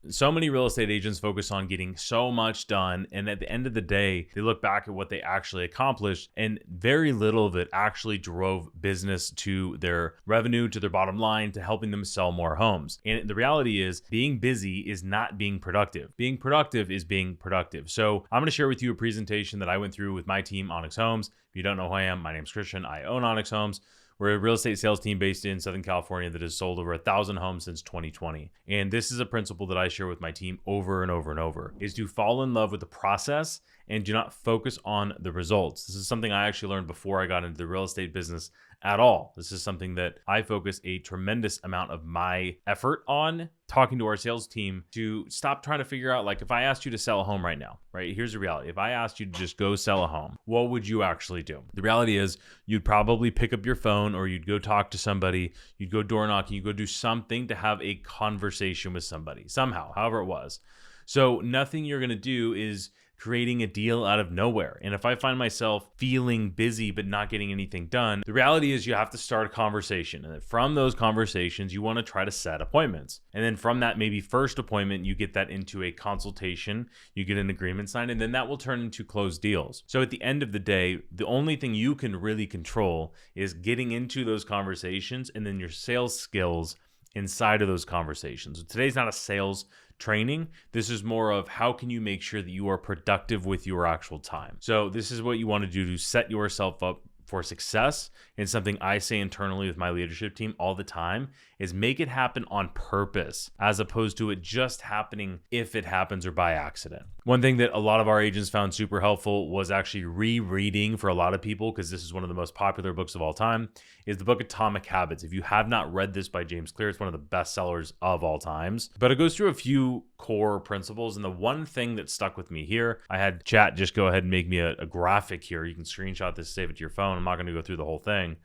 So many real estate agents focus on getting so much done, and at the end of the day, they look back at what they actually accomplished, and very little of it actually drove business to their revenue, to their bottom line, to helping them sell more homes. And the reality is, being busy is not being productive. Being productive is being productive. So I'm going to share with you a presentation that I went through with my team, Onyx Homes. If you don't know who I am, my name's Christian. I own Onyx Homes. We're a real estate sales team based in Southern California that has sold over 1,000 homes since 2020. And this is a principle that I share with my team over and over and over, is to fall in love with the process and do not focus on the results. This is something I actually learned before I got into the real estate business at all. This is something that I focus a tremendous amount of my effort on, talking to our sales team to stop trying to figure out, like, if I asked you to sell a home right now, right? Here's the reality. If I asked you to just go sell a home, what would you actually do? The reality is you'd probably pick up your phone, or you'd go talk to somebody, you'd go door knocking, you'd go do something to have a conversation with somebody somehow, however it was. So nothing you're going to do is creating a deal out of nowhere. And if I find myself feeling busy but not getting anything done, the reality is you have to start a conversation. And then from those conversations, you want to try to set appointments. And then from that, maybe first appointment, you get that into a consultation, you get an agreement signed, and then that will turn into closed deals. So at the end of the day, the only thing you can really control is getting into those conversations and then your sales skills inside of those conversations. So today's not a sales training. This is more of how can you make sure that you are productive with your actual time. So this is what you want to do to set yourself up for success. And something I say internally with my leadership team all the time is make it happen on purpose, as opposed to it just happening if it happens or by accident. One thing that a lot of our agents found super helpful was actually rereading, for a lot of people, because this is one of the most popular books of all time, is the book Atomic Habits. If you have not read this by James Clear, it's one of the best sellers of all times. But it goes through a few core principles. And the one thing that stuck with me here, I had chat just go ahead and make me a graphic here. You can screenshot this, save it to your phone. I'm not going to go through the whole thing.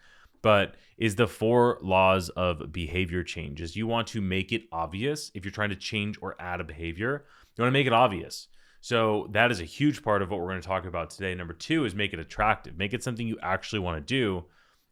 But is the 4 laws of behavior changes. You want to make it obvious. If you're trying to change or add a behavior, you want to make it obvious. So that is a huge part of what we're going to talk about today. Number 2 is make it attractive. Make it something you actually want to do,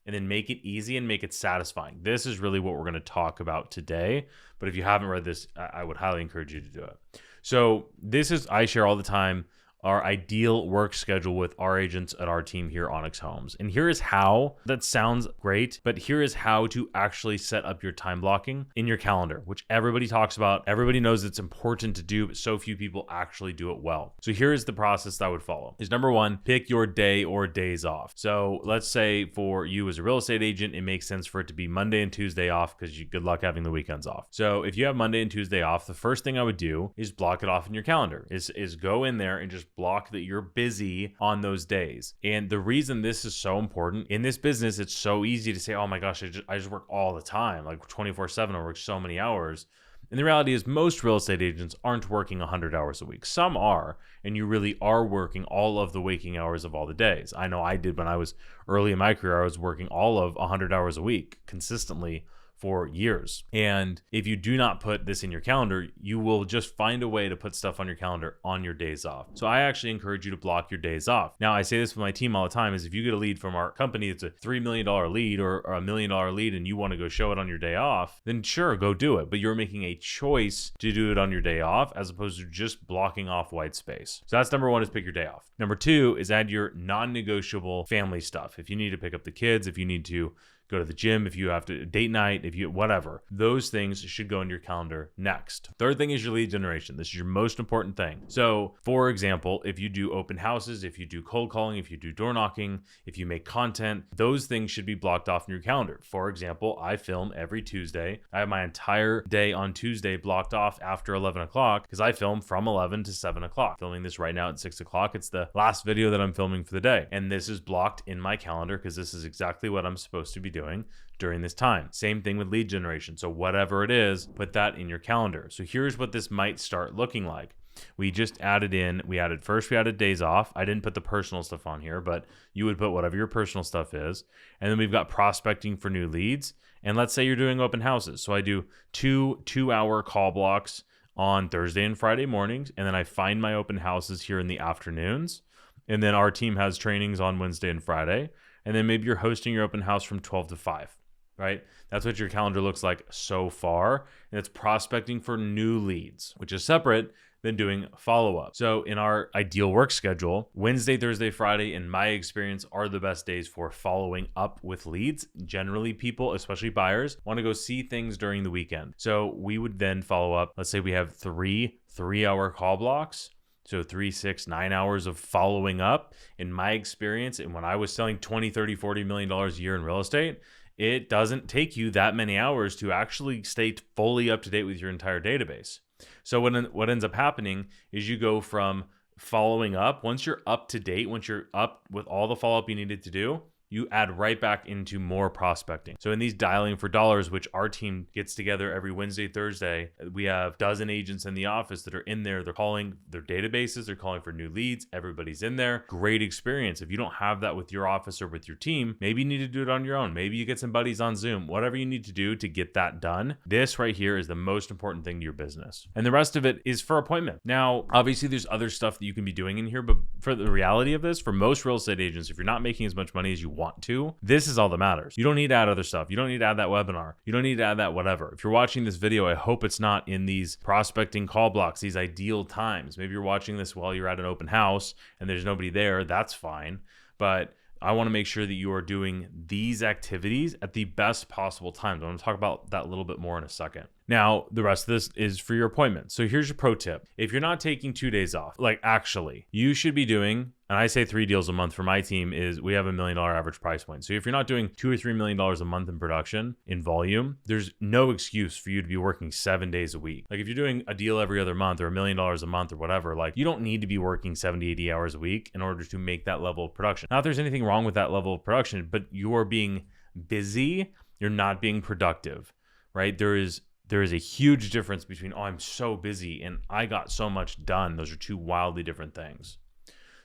and then make it easy and make it satisfying. This is really what we're going to talk about today. But if you haven't read this, I would highly encourage you to do it. So this is, I share all the time, our ideal work schedule with our agents at our team here, Onyx Homes. And here is how, that sounds great, but here is how to actually set up your time blocking in your calendar, which everybody talks about. Everybody knows it's important to do, but so few people actually do it well. So here is the process that I would follow. Is number 1, pick your day or days off. So let's say for you as a real estate agent, it makes sense for it to be Monday and Tuesday off, because good luck having the weekends off. So if you have Monday and Tuesday off, the first thing I would do is block it off in your calendar, is go in there and just block that you're busy on those days. And the reason this is so important in this business, it's so easy to say, oh my gosh, I just work all the time, like 24/7, I work so many hours. And the reality is most real estate agents aren't working 100 hours a week. Some are, and you really are working all of the waking hours of all the days. I know I did when I was early in my career. I was working all of 100 hours a week consistently for years. And if you do not put this in your calendar, you will just find a way to put stuff on your calendar on your days off. So I actually encourage you to block your days off. Now, I say this with my team all the time, is if you get a lead from our company, it's a $3 million lead or a $1 million lead, and you want to go show it on your day off, then sure, go do it. But you're making a choice to do it on your day off, as opposed to just blocking off white space. So that's number 1, is pick your day off. Number 2 is add your non-negotiable family stuff. If you need to pick up the kids, if you need to go to the gym, if you have to date night, if you whatever, those things should go in your calendar next. Third thing is your lead generation. This is your most important thing. So for example, if you do open houses, if you do cold calling, if you do door knocking, if you make content, those things should be blocked off in your calendar. For example, I film every Tuesday. I have my entire day on Tuesday blocked off after 11 o'clock, because I film from 11 to 7 o'clock. Filming this right now at 6 o'clock. It's the last video that I'm filming for the day. And this is blocked in my calendar because this is exactly what I'm supposed to be doing during this time. Same thing with lead generation. So whatever it is, put that in your calendar. So here's what this might start looking like. We added days off. I didn't put the personal stuff on here, but you would put whatever your personal stuff is. And then we've got prospecting for new leads. And let's say you're doing open houses. So I do 2-hour call blocks on Thursday and Friday mornings. And then I find my open houses here in the afternoons. And then our team has trainings on Wednesday and Friday. And then maybe you're hosting your open house from 12 to 5. right? That's what your calendar looks like so far. And it's prospecting for new leads, which is separate than doing follow-up. So in our ideal work schedule, Wednesday, Thursday, Friday, in my experience, are the best days for following up with leads. Generally, people, especially buyers, want to go see things during the weekend. So we would then follow up. Let's say we have three-hour call blocks. So 3, 6, 9 hours of following up. In my experience, and when I was selling 20, 30, $40 million a year in real estate, it doesn't take you that many hours to actually stay fully up to date with your entire database. So what ends up happening is you go from following up. Once you're up to date, once you're up with all the follow-up you needed to do, you add right back into more prospecting. So in these dialing for dollars, which our team gets together every Wednesday, Thursday, we have a dozen agents in the office that are in there. They're calling their databases. They're calling for new leads. Everybody's in there. Great experience. If you don't have that with your office or with your team, maybe you need to do it on your own. Maybe you get some buddies on Zoom, whatever you need to do to get that done. This right here is the most important thing to your business. And the rest of it is for appointment. Now, obviously there's other stuff that you can be doing in here, but for the reality of this, for most real estate agents, if you're not making as much money as you want to, this is all that matters. You don't need to add other stuff. You don't need to add that webinar. You don't need to add that whatever. If you're watching this video, I hope it's not in these prospecting call blocks, these ideal times. Maybe you're watching this while you're at an open house and there's nobody there. That's fine. But I want to make sure that you are doing these activities at the best possible times. I'm going to talk about that a little bit more in a second. Now, the rest of this is for your appointment. So here's your pro tip. If you're not taking 2 days off, like actually, you should be doing, and I say 3 deals a month for my team, is we have $1 million average price point. So if you're not doing $2 or $3 million a month in production in volume, there's no excuse for you to be working 7 days a week. Like if you're doing a deal every other month or $1 million a month or whatever, like you don't need to be working 70, 80 hours a week in order to make that level of production. Not that there's anything wrong with that level of production, but you're being busy, you're not being productive, right? There is a huge difference between, oh, I'm so busy and I got so much done. Those are two wildly different things.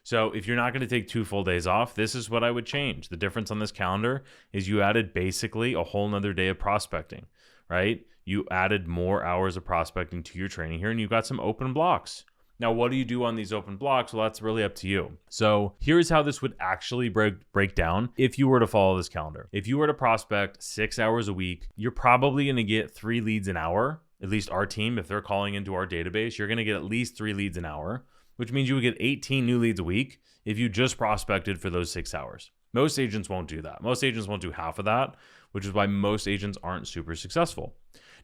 So if you're not going to take 2 full days off, this is what I would change. The difference on this calendar is you added basically a whole nother day of prospecting, right? You added more hours of prospecting to your training here and you got some open blocks. Now, what do you do on these open blocks? Well, that's really up to you. So here's how this would actually break down if you were to follow this calendar. If you were to prospect 6 hours a week, you're probably going to get 3 leads an hour. At least our team, if they're calling into our database, you're going to get at least 3 leads an hour, which means you would get 18 new leads a week if you just prospected for those 6 hours. Most agents won't do that. Most agents won't do half of that, which is why most agents aren't super successful.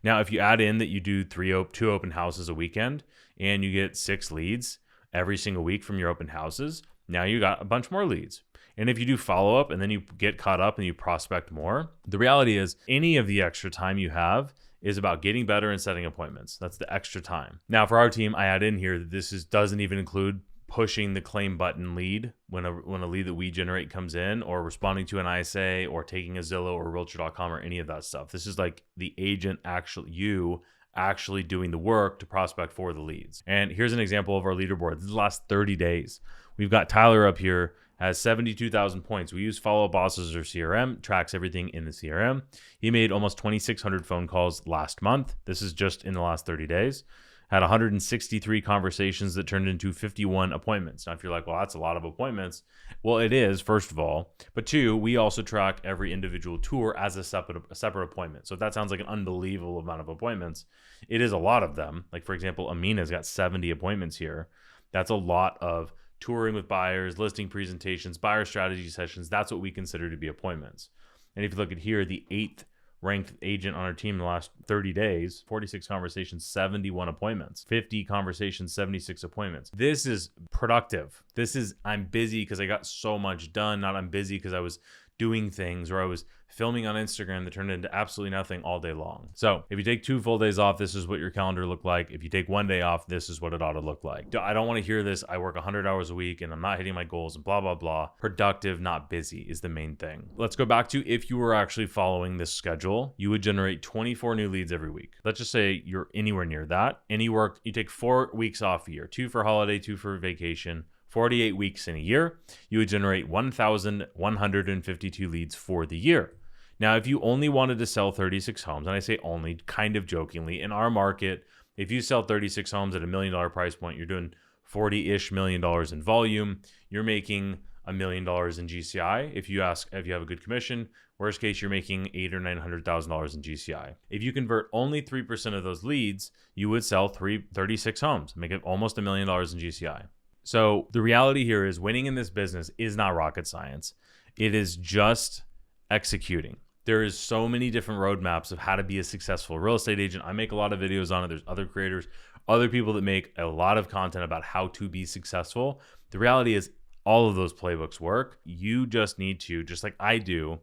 Now, if you add in that you do 2 open houses a weekend and you get 6 leads every single week from your open houses, now you got a bunch more leads. And if you do follow up and then you get caught up and you prospect more, the reality is any of the extra time you have is about getting better and setting appointments. That's the extra time. Now, for our team, I add in here that this doesn't even include pushing the claim button lead when a lead that we generate comes in, or responding to an ISA, or taking a Zillow or Realtor.com or any of that stuff. This is like the agent actually doing the work to prospect for the leads. And here's an example of our leaderboard. This is the last 30 days. We've got Tyler up here, has 72,000 points. We use Follow Bosses or CRM, tracks everything in the CRM. He made almost 2,600 phone calls last month. This is just in the last 30 days. Had 163 conversations that turned into 51 appointments. Now, if you're like, well, that's a lot of appointments. Well, it is, first of all. But 2, we also track every individual tour as a separate appointment. So if that sounds like an unbelievable amount of appointments, it is a lot of them. Like, for example, Amina's got 70 appointments here. That's a lot of touring with buyers, listing presentations, buyer strategy sessions. That's what we consider to be appointments. And if you look at here, the 8th ranked agent on our team in the last 30 days, 46 conversations, 71 appointments, 50 conversations, 76 appointments. This is productive. This is, I'm busy because I got so much done, not I'm busy because I was doing things or I was filming on Instagram that turned into absolutely nothing all day long. So if you take 2 full days off, this is what your calendar looked like. If you take 1 day off, this is what it ought to look like. I don't want to hear this. I work 100 hours a week and I'm not hitting my goals and blah, blah, blah. Productive, not busy is the main thing. Let's go back to if you were actually following this schedule, you would generate 24 new leads every week. Let's just say you're anywhere near that. You take 4 weeks off a year, 2 for holiday, 2 for vacation, 48 weeks in a year, you would generate 1,152 leads for the year. Now, if you only wanted to sell 36 homes, and I say only kind of jokingly, in our market, if you sell 36 homes at $1 million price point, you're doing $40-ish million in volume. You're making $1 million in GCI. If you have a good commission, worst case, you're making $800,000 or $900,000 in GCI. If you convert only 3% of those leads, you would sell 36 homes, make it almost $1 million in GCI. So the reality here is winning in this business is not rocket science. It is just executing. There is so many different roadmaps of how to be a successful real estate agent. I make a lot of videos on it. There's other creators, other people that make a lot of content about how to be successful. The reality is all of those playbooks work. You just need to, just like I do,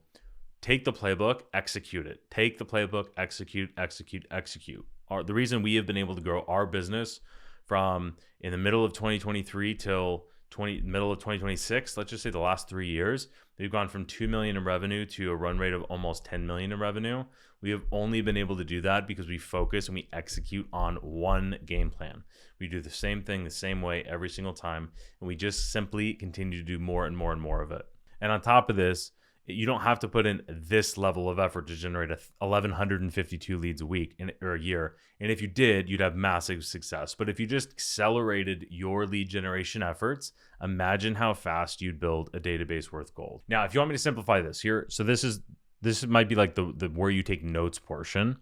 take the playbook, execute it. Take the playbook, execute. The reason we have been able to grow our business from in the middle of 2023 till middle of 2026, let's just say the last 3 years, we've gone from 2 million in revenue to a run rate of almost 10 million in revenue. We have only been able to do that because we focus and we execute on one game plan. We do the same thing the same way every single time, and we just simply continue to do more and more and more of it. And on top of this, you don't have to put in this level of effort to generate 1,152 leads a week or a year. And if you did, you'd have massive success. But if you just accelerated your lead generation efforts, imagine how fast you'd build a database worth gold. Now, if you want me to simplify this here, so this might be like the where you take notes portion,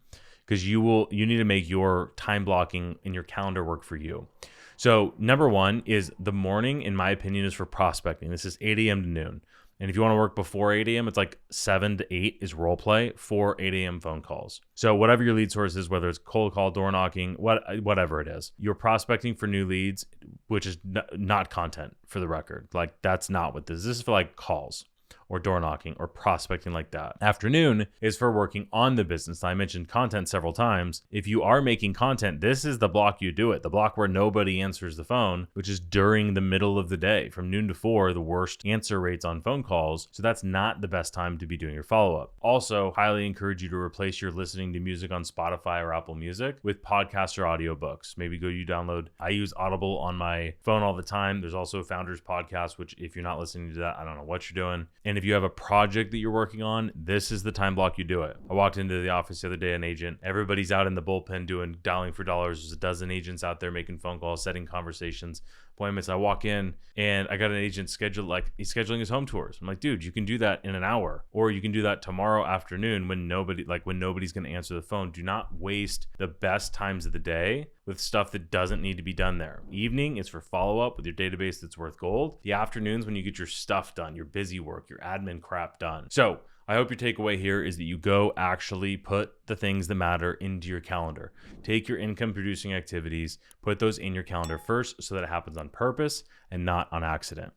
because you need to make your time blocking in your calendar work for you. So number one is the morning, in my opinion, is for prospecting. This is 8 a.m. to noon. And if you want to work before 8 a.m., it's like 7 to 8 is role play, 4 8 a.m. phone calls. So whatever your lead source is, whether it's cold call, door knocking, whatever it is, you're prospecting for new leads, which is not content, for the record. Like, that's not what this is. This is for like calls or door knocking or prospecting like that. Afternoon is for working on the business. I mentioned content several times. If you are making content, this is the block you do it. The block where nobody answers the phone, which is during the middle of the day. From noon to 4, the worst answer rates on phone calls. So that's not the best time to be doing your follow-up. Also, highly encourage you to replace your listening to music on Spotify or Apple Music with podcasts or audiobooks. Maybe download. I use Audible on my phone all the time. There's also Founders Podcast, which if you're not listening to that, I don't know what you're doing. And if you have a project that you're working on, this is the time block you do it. I walked into the office the other day, an agent, everybody's out in the bullpen dialing for dollars. There's a dozen agents out there making phone calls, setting conversations, appointments. I walk in and I got an agent scheduled, like he's scheduling his home tours. I'm like, dude, you can do that in an hour, or you can do that tomorrow afternoon when nobody's going to answer the phone. Do not waste the best times of the day with stuff that doesn't need to be done there. Evening is for follow-up with your database that's worth gold. The afternoons when you get your stuff done, your busy work, your admin crap done. So I hope your takeaway here is that you go actually put the things that matter into your calendar. Take your income producing activities, put those in your calendar first so that it happens on purpose and not on accident.